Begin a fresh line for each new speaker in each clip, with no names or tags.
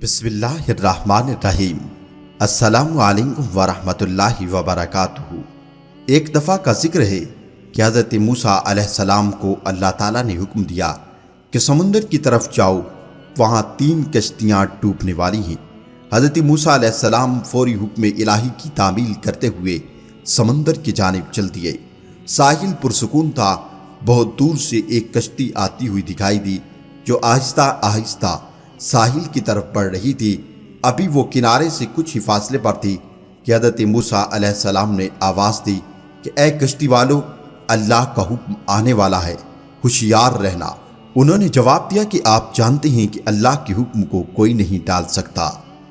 بسم اللہ الرحمن الرحیم۔ السلام علیکم ورحمۃ اللہ وبرکاتہ۔ ایک دفعہ کا ذکر ہے کہ حضرت موسیٰ علیہ السلام کو اللہ تعالیٰ نے حکم دیا کہ سمندر کی طرف جاؤ، وہاں 3 کشتیاں ڈوبنے والی ہیں۔ حضرت موسیٰ علیہ السلام فوری حکم الہی کی تعمیل کرتے ہوئے سمندر کی جانب چل دیے۔ ساحل پرسکون تھا۔ بہت دور سے ایک کشتی آتی ہوئی دکھائی دی جو آہستہ آہستہ ساحل کی طرف بڑھ رہی تھی۔ ابھی وہ کنارے سے کچھ ہی فاصلے پر تھی کہ حضرت موسیٰ علیہ السلام نے آواز دی کہ اے کشتی والو، اللہ کا حکم آنے والا ہے، ہوشیار رہنا۔ انہوں نے جواب دیا کہ آپ جانتے ہیں کہ اللہ کے حکم کو کوئی نہیں ٹال سکتا،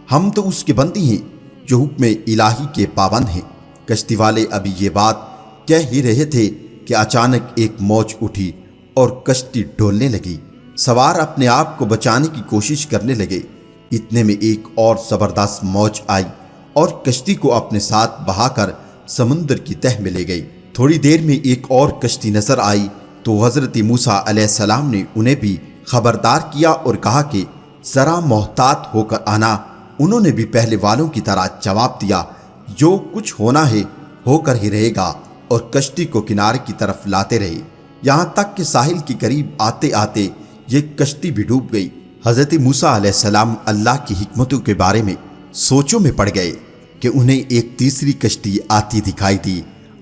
ہم تو اس کے بندی ہیں جو حکم الہی کے پابند ہیں۔ کشتی والے ابھی یہ بات کہہ ہی رہے تھے کہ اچانک ایک موج اٹھی اور کشتی ڈولنے لگی۔ سوار اپنے آپ کو بچانے کی کوشش کرنے لگے۔ اتنے میں ایک اور زبردست موج آئی اور کشتی کو اپنے ساتھ بہا کر سمندر کی تہ میں لے گئی۔ تھوڑی دیر میں ایک اور کشتی نظر آئی تو حضرت موسیٰ علیہ السلام نے انہیں بھی خبردار کیا اور کہا کہ ذرا محتاط ہو کر آنا۔ انہوں نے بھی پہلے والوں کی طرح جواب دیا، جو کچھ ہونا ہے ہو کر ہی رہے گا، اور کشتی کو کنارے کی طرف لاتے رہے، یہاں تک کہ ساحل کے قریب آتے آتے یہ کشتی بھی ڈوب گئی۔ حضرت موسیٰ علیہ السلام اللہ کی حکمتوں کے بارے میں سوچوں میں پڑ گئے کہ انہیں ایک تیسری کشتی آتی دکھائی دی۔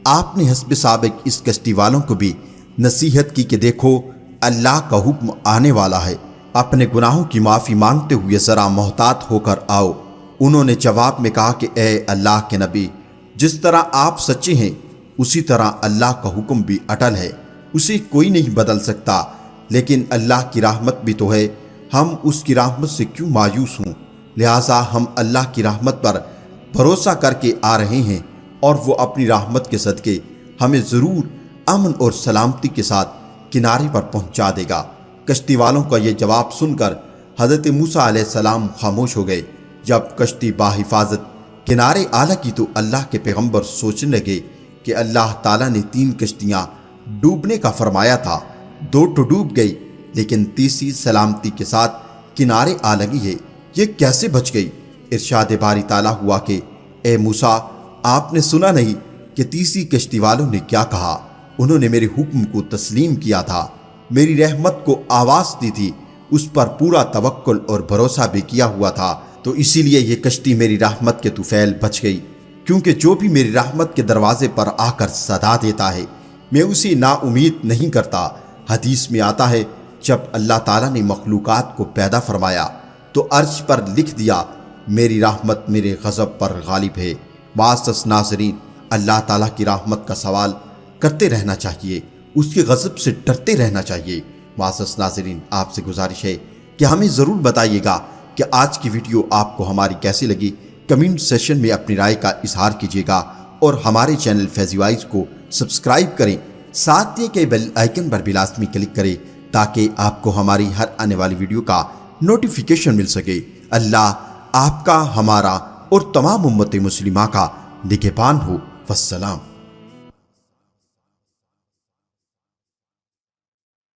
آپ نے حسب سابق اس کشتی والوں کو بھی نصیحت کی کہ دیکھو، اللہ کا حکم آنے والا ہے، اپنے گناہوں کی معافی مانگتے ہوئے ذرا محتاط ہو کر آؤ۔ انہوں نے جواب میں کہا کہ اے اللہ کے نبی، جس طرح آپ سچے ہیں اسی طرح اللہ کا حکم بھی اٹل ہے، اسے کوئی نہیں بدل سکتا، لیکن اللہ کی رحمت بھی تو ہے، ہم اس کی رحمت سے کیوں مایوس ہوں؟ لہٰذا ہم اللہ کی رحمت پر بھروسہ کر کے آ رہے ہیں، اور وہ اپنی رحمت کے صدقے ہمیں ضرور امن اور سلامتی کے ساتھ کنارے پر پہنچا دے گا۔ کشتی والوں کا یہ جواب سن کر حضرت موسیٰ علیہ السلام خاموش ہو گئے۔ جب کشتی باحفاظت کنارے آ لگی تو اللہ کے پیغمبر سوچنے لگے کہ اللہ تعالیٰ نے 3 کشتیاں ڈوبنے کا فرمایا تھا، 2 تو ڈوب گئی، لیکن تیسری سلامتی کے ساتھ کنارے آ لگی ہے، یہ کیسے بچ گئی؟ ارشاد باری تعالیٰ ہوا کہ اے موسیٰ، آپ نے سنا نہیں کہ تیسری کشتی والوں نے کیا کہا؟ انہوں نے میرے حکم کو تسلیم کیا تھا، میری رحمت کو آواز دی تھی، اس پر پورا توکل اور بھروسہ بھی کیا ہوا تھا، تو اسی لیے یہ کشتی میری رحمت کے طفیل بچ گئی۔ کیونکہ جو بھی میری رحمت کے دروازے پر آ کر صدا دیتا ہے، میں اسے نا امید نہیں کرتا۔ حدیث میں آتا ہے، جب اللہ تعالیٰ نے مخلوقات کو پیدا فرمایا تو عرش پر لکھ دیا، میری رحمت میرے غضب پر غالب ہے۔ معزز ناظرین، اللہ تعالیٰ کی رحمت کا سوال کرتے رہنا چاہیے، اس کے غضب سے ڈرتے رہنا چاہیے۔ معزز ناظرین، آپ سے گزارش ہے کہ ہمیں ضرور بتائیے گا کہ آج کی ویڈیو آپ کو ہماری کیسی لگی۔ کمنٹ سیشن میں اپنی رائے کا اظہار کیجیے گا، اور ہمارے چینل فیضی وائز کو سبسکرائب کریں، ساتھ ہی کہ بیل آئیکن پر بھی لازمی کلک کریں تاکہ آپ کو ہماری ہر آنے والی ویڈیو کا نوٹیفیکیشن مل سکے۔ اللہ آپ کا، ہمارا اور تمام امت مسلمہ کا نگہبان ہو۔ والسلام۔